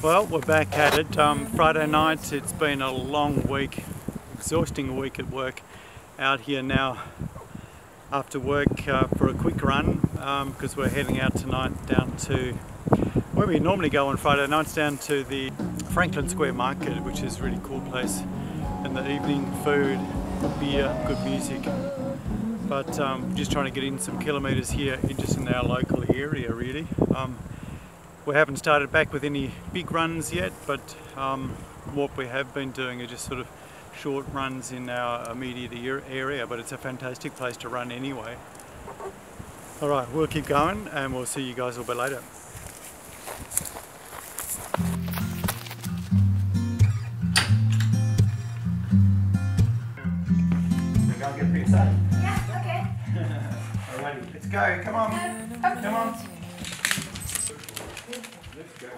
Well, we're back at it. Friday night, it's been a long week, exhausting week at work. Out here now after work for a quick run because we're heading out tonight down to where we normally go on Friday nights, down to the Franklin Square Market, which is a really cool place. And the evening food, beer, good music. But just trying to get in some kilometres here, just in our local area really. We haven't started back with any big runs yet, but what we have been doing is just sort of short runs in our immediate area, but it's a fantastic place to run anyway. Alright, we'll keep going and we'll see you guys a little bit later. We're going to get pizza? Yeah, okay. Alrighty, let's go, come on, come on. Let's go.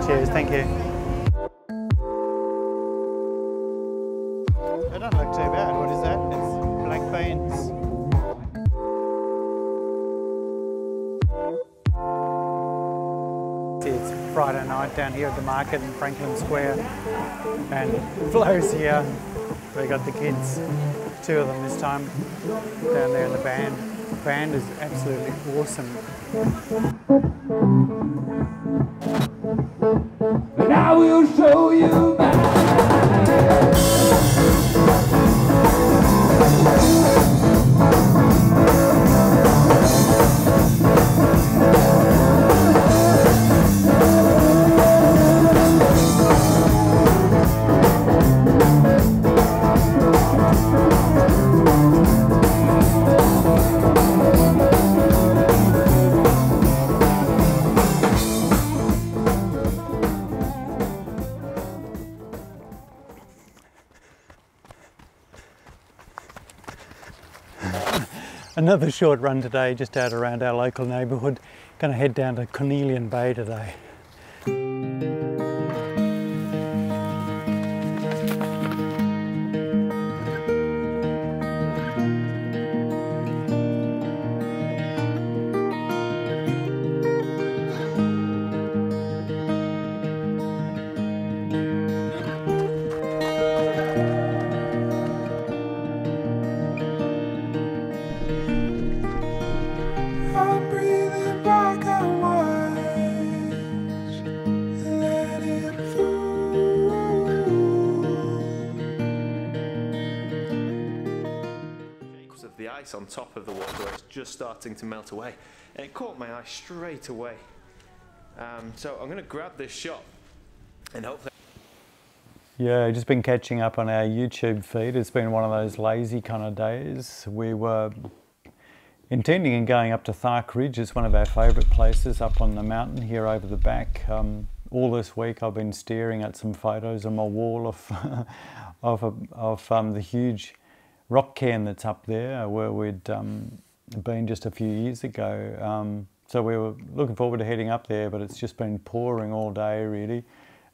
Cheers, thank you. They don't look too bad. What is that? It's black beans. It's Friday night down here at the market in Franklin Square, and Flo's here. We got the kids, two of them this time, down there in the band. The band is absolutely awesome. And I will show you Another short run today, just out around our local neighbourhood. Going to head down to Cornelian Bay today. Of the ice on top of the water, it's just starting to melt away, and it caught my eye straight away. So I'm going to grab this shot and hopefully... Yeah, just been catching up on our YouTube feed. It's been one of those lazy kind of days. We were intending on going up to Thark Ridge. It's one of our favourite places up on the mountain here over the back. All this week I've been staring at some photos on my wall of the huge rock cairn that's up there where we'd been just a few years ago. So we were looking forward to heading up there, but it's just been pouring all day really,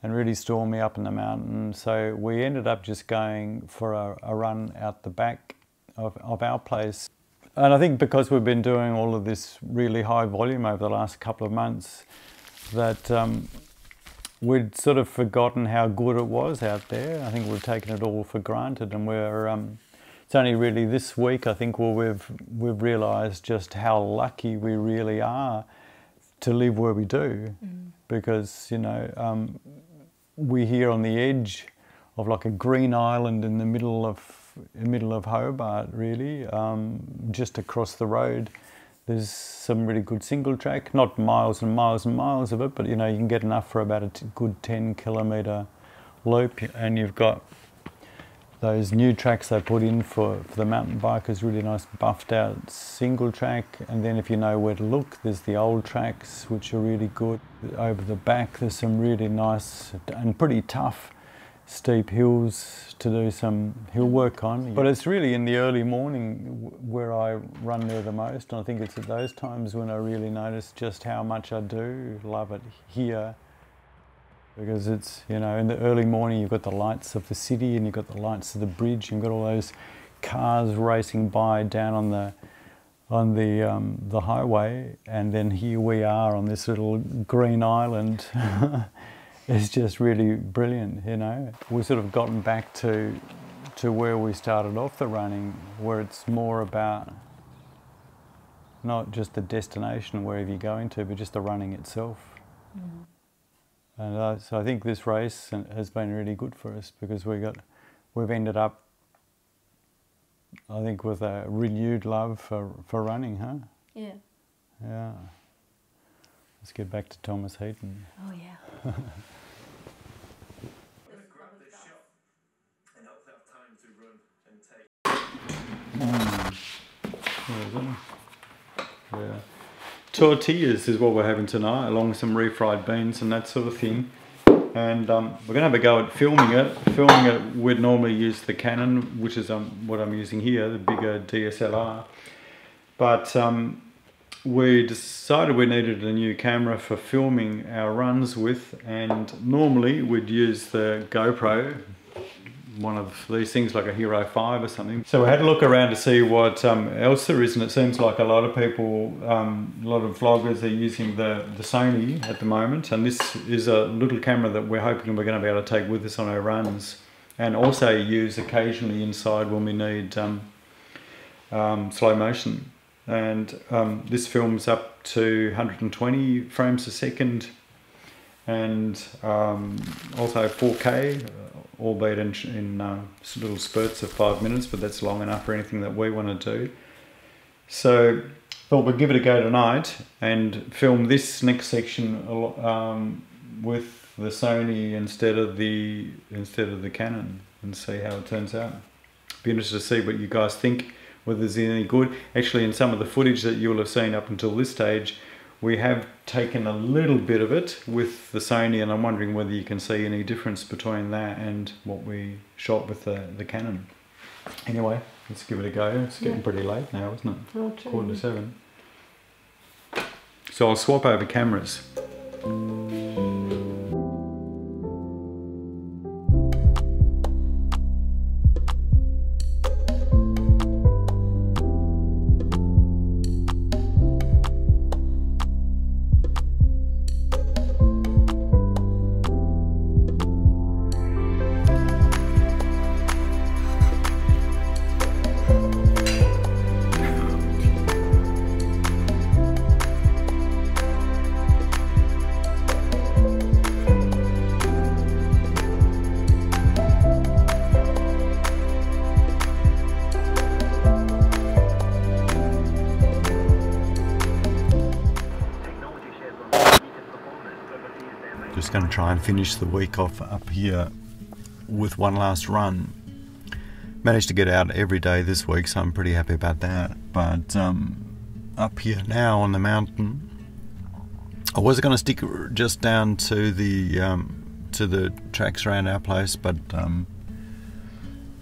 and really stormy up in the mountain. So we ended up just going for a run out the back of our place. And I think because we've been doing all of this really high volume over the last couple of months, that we'd sort of forgotten how good it was out there. I think we've taken it all for granted, and it's only really this week, I think, where we've realised just how lucky we really are to live where we do. Because, you know, we're here on the edge of like a green island in the middle of Hobart, really. Just across the road, there's some really good single track, not miles and miles and miles of it, but you know, you can get enough for about a good 10-kilometre loop, and you've got those new tracks they put in for the mountain bikers, really nice buffed out single track. And then if you know where to look, there's the old tracks, which are really good. Over the back, there's some really nice and pretty tough steep hills to do some hill work on. But it's really in the early morning where I run there the most. And I think it's at those times when I really notice just how much I do love it here. Because it's, you know, in the early morning you've got the lights of the city and you've got the lights of the bridge, you've got all those cars racing by down on the highway, and then here we are on this little green island. It's just really brilliant, you know. We've sort of gotten back to where we started off the running, where it's more about not just the destination wherever you're going to, but just the running itself. And so I think this race has been really good for us, because we've ended up, I think, with a renewed love for running, huh? Yeah. Yeah. Let's get back to Thomas Heaton. Oh yeah. Yeah. Tortillas is what we're having tonight, along with some refried beans and that sort of thing. And we're going to have a go at filming it. Filming it, we'd normally use the Canon, which is what I'm using here, the bigger DSLR. But we decided we needed a new camera for filming our runs with, and normally we'd use the GoPro, one of these things like a Hero 5 or something. So we had a look around to see what else there is, and it seems like a lot of people, a lot of vloggers are using the Sony at the moment, and this is a little camera that we're hoping we're going to be able to take with us on our runs, and also use occasionally inside when we need slow motion. And this films up to 120 frames a second, and also 4K, albeit in little spurts of 5 minutes, but that's long enough for anything that we want to do. So thought we'd give it a go tonight and film this next section with the Sony instead of the Canon, and see how it turns out. Be interested to see what you guys think, whether there's any good. Actually, in some of the footage that you'll have seen up until this stage, we have taken a little bit of it with the Sony, and I'm wondering whether you can see any difference between that and what we shot with the Canon. Anyway, let's give it a go. It's getting pretty late now, isn't it? Oh, true. 6:45. So I'll swap over cameras. Just going to try and finish the week off up here with one last run. Managed to get out every day this week, so I'm pretty happy about that. But up here now on the mountain, I was going to stick just down to the tracks around our place, but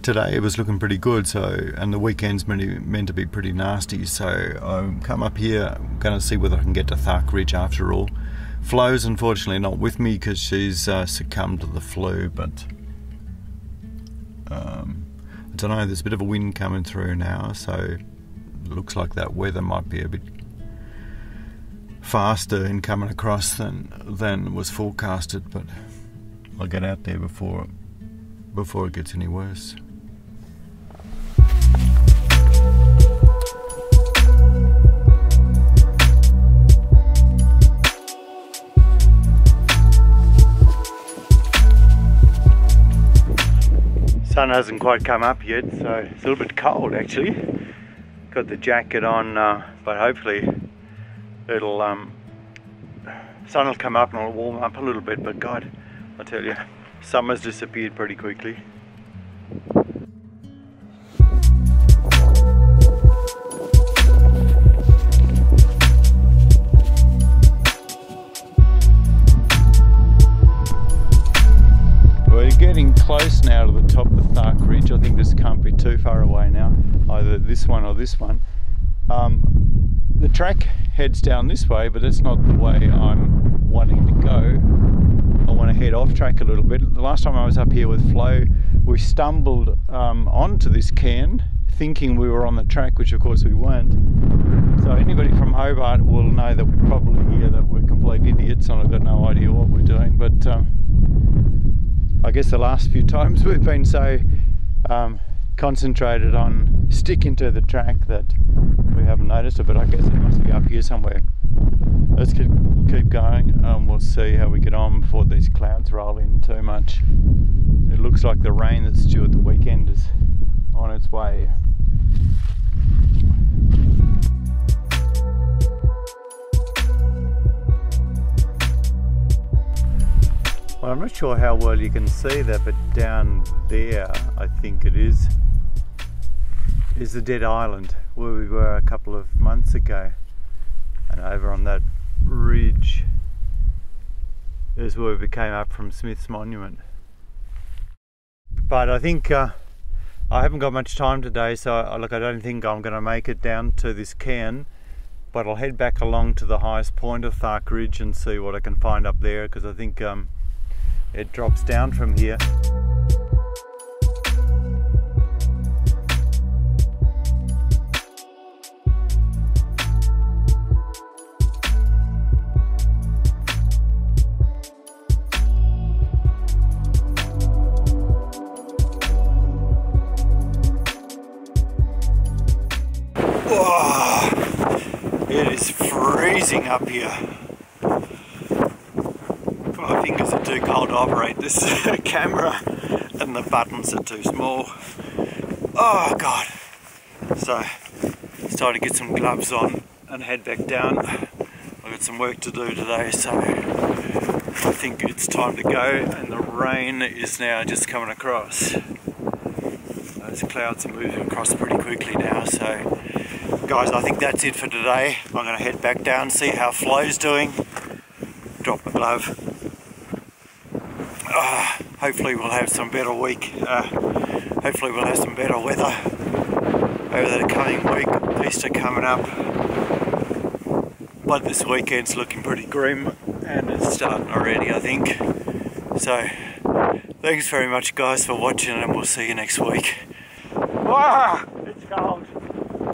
today it was looking pretty good. So, and the weekend's meant to be pretty nasty. So I've come up here. I'm going to see whether I can get to Thark Ridge after all. Flo's unfortunately not with me because she's succumbed to the flu, but I don't know, there's a bit of a wind coming through now, so it looks like that weather might be a bit faster in coming across than was forecasted, but I'll get out there before it gets any worse. Sun hasn't quite come up yet, so it's a little bit cold actually. Got the jacket on, but hopefully it'll sun will come up and it'll warm up a little bit. But God, I tell you, summer's disappeared pretty quickly. Getting close now to the top of the Thark Ridge. I think this can't be too far away now, either this one or this one. The track heads down this way, but that's not the way I'm wanting to go. I want to head off track a little bit. The last time I was up here with Flo, we stumbled onto this cairn thinking we were on the track, which of course we weren't. So anybody from Hobart will know that we're probably here, that we're complete idiots and I've got no idea what we're doing. But I guess the last few times we've been so concentrated on sticking to the track that we haven't noticed it, but I guess it must be up here somewhere. Let's keep going. We'll see how we get on before these clouds roll in too much. It looks like the rain that's due at the weekend is on its way. Well, I'm not sure how well you can see that, but down there, I think it is the dead island where we were a couple of months ago. And over on that ridge is where we came up from Smith's Monument. But I think I haven't got much time today, so I don't think I'm going to make it down to this cairn, but I'll head back along to the highest point of Thark Ridge and see what I can find up there, because I think it drops down from here. Oh, it is freezing up here. My fingers are too cold to operate this camera and the buttons are too small. Oh God. So it's time to get some gloves on and head back down. I've got some work to do today, so I think it's time to go, and the rain is now just coming across. Those clouds are moving across pretty quickly now, so guys, I think that's it for today. I'm going to head back down, see how Flo's doing, drop the glove. Hopefully we'll have some better week. Hopefully we'll have some better weather over the coming week. Easter coming up, but this weekend's looking pretty grim and it's starting already, I think. So thanks very much guys for watching, and we'll see you next week. It's cold.